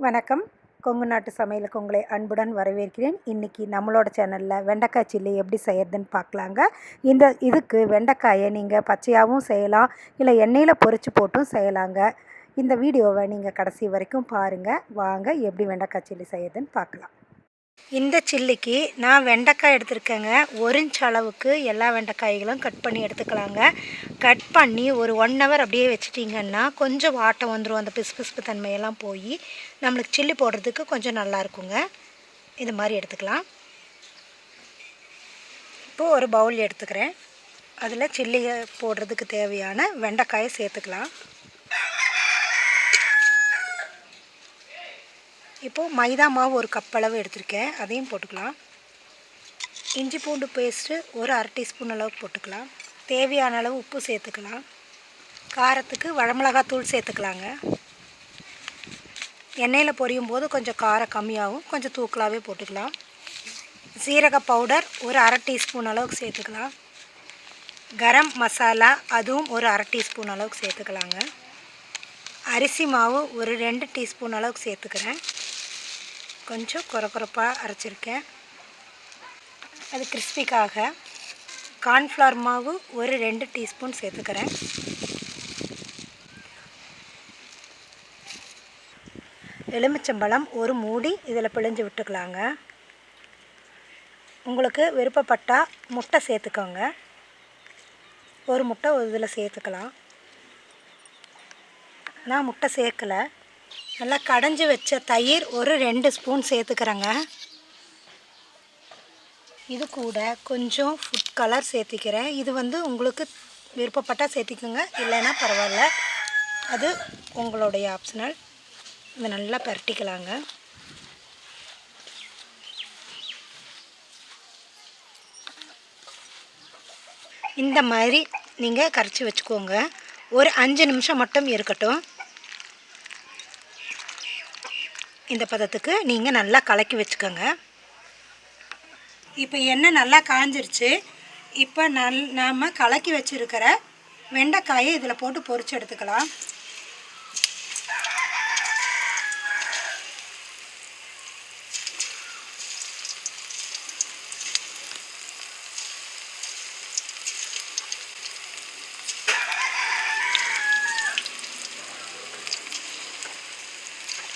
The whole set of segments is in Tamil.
வணக்கம். கொங்கு நாட்டு சமையலுக்கு உங்களை அன்புடன் வரவேற்கிறேன். இன்றைக்கி நம்மளோட சேனலில் வெண்டைக்காய் சில்லி எப்படி செய்யறதுன்னு பார்க்கலாங்க. இதுக்கு வெண்டைக்காயை நீங்கள் பச்சையாகவும் செய்யலாம், இல்லை எண்ணெயில் பொரித்து போட்டும் செய்யலாங்க. இந்த வீடியோவை நீங்கள் கடைசி வரைக்கும் பாருங்கள். வாங்க எப்படி வெண்டைக்காய் சில்லி செய்யறதுன்னு பார்க்கலாம். இந்த சில்லிக்கு நான் வெண்டைக்காய் எடுத்துருக்கேங்க. 1 இன்ச் அளவுக்கு எல்லா வெண்டைக்காய்களும் கட் பண்ணி எடுத்துக்கலாங்க. கட் பண்ணி ஒரு 1 ஹவர் அப்படியே வச்சிட்டிங்கன்னா கொஞ்சம் வாட்டம் வந்துடும். அந்த பிசுபிசுப்பு தன்மையெல்லாம் போய் நம்மளுக்கு சில்லி போடுறதுக்கு கொஞ்சம் நல்லா இருக்குங்க. இது மாதிரி எடுத்துக்கலாம். இப்போது ஒரு பவுல் எடுத்துக்கிறேன். அதில் சில்லி போடுறதுக்கு தேவையான வெண்டைக்காயை சேர்த்துக்கலாம். இப்போது மைதா மாவு 1 கப் அளவு எடுத்திருக்கேன், அதையும் போட்டுக்கலாம். இஞ்சி பூண்டு பேஸ்ட்டு ஒரு 1/2 டீஸ்பூன் அளவுக்கு போட்டுக்கலாம். தேவையான அளவு உப்பு சேர்த்துக்கலாம். காரத்துக்கு வரமிளகாத்தூள் சேர்த்துக்கலாங்க. எண்ணெயில் பொரியும் போது கொஞ்சம் காரம் கம்மியாகவும் கொஞ்சம் தூக்கலாகவே போட்டுக்கலாம். சீரக பவுடர் ஒரு 1/2 டீஸ்பூன் அளவுக்கு சேர்த்துக்கலாம். கரம் மசாலா அதுவும் ஒரு 1/2 டீஸ்பூன் அளவுக்கு சேர்த்துக்கலாங்க. அரிசி மாவு ஒரு 2 டீஸ்பூன் அளவுக்கு சேர்த்துக்கிறேன். கொஞ்சம் கொரகொரப்பாக அரைச்சிருக்கேன், அது கிறிஸ்பிக்காக. கார்ன்ஃப்ளவர் மாவு ஒரு 2 டீஸ்பூன் சேர்த்துக்கிறேன். எலுமிச்சம்பழம் ஒரு மூடி இதில் பிழிஞ்சு விட்டுக்கலாங்க. உங்களுக்கு விருப்பப்பட்டால் முட்டை சேர்த்துக்கோங்க. ஒரு முட்டை இதில் சேர்த்துக்கலாம். நான் முட்டை சேர்க்கலை. நல்லா கடைஞ்சி வச்ச தயிர் ஒரு 2 ஸ்பூன் சேர்த்துக்கிறேங்க. இது கூட கொஞ்சம் ஃபுட் கலர் சேர்த்திக்கிறேன். இது உங்களுக்கு விருப்பப்பட்டால் சேர்த்திக்கோங்க, இல்லைன்னா பரவாயில்ல, அது உங்களுடைய ஆப்ஷனல். இதை நல்லா பரட்டிக்கலாங்க. இந்த மாதிரி நீங்கள் கரைச்சி வச்சுக்கோங்க. ஒரு 5 நிமிஷம் மட்டும் இருக்கட்டும். இந்த பதத்துக்கு நீங்கள் நல்லா கலக்கி வச்சுக்கோங்க. இப்போ எண்ணெய் நல்லா காஞ்சிருச்சு. இப்போ நாம் கலக்கி வச்சுருக்கிற வெண்டைக்காயை இதில் போட்டு பொரிச்சு எடுத்துக்கலாம்.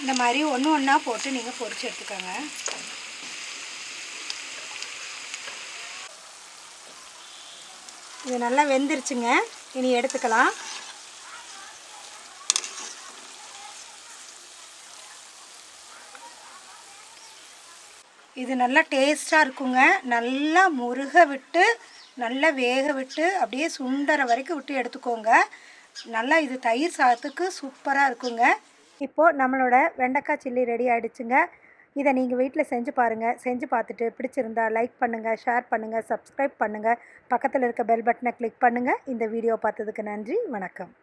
இந்த மாதிரி ஒன்று ஒன்றா போட்டு நீங்கள் பொரிச்சு எடுத்துக்கோங்க. இது நல்லா வெந்துருச்சுங்க. இனி எடுத்துக்கலாம். இது நல்லா டேஸ்ட்டாக இருக்குங்க. நல்லா முருக விட்டு நல்லா வேக விட்டு அப்படியே சுண்டற வரைக்கும் விட்டு எடுத்துக்கோங்க. நல்லா இது தயிர் சாதத்துக்கு சூப்பராக இருக்குங்க. இப்போது நம்மளோட வெண்டைக்காய் சில்லி ரெடி ஆகிடுச்சுங்க. இதை நீங்கள் வீட்டில் செஞ்சு பாருங்கள். செஞ்சு பார்த்துட்டு பிடிச்சிருந்தா லைக் பண்ணுங்கள், ஷேர் பண்ணுங்கள், சப்ஸ்கிரைப் பண்ணுங்கள், பக்கத்தில் இருக்க பெல் பட்டனை கிளிக் பண்ணுங்கள். இந்த வீடியோ பார்த்ததுக்கு நன்றி. வணக்கம்.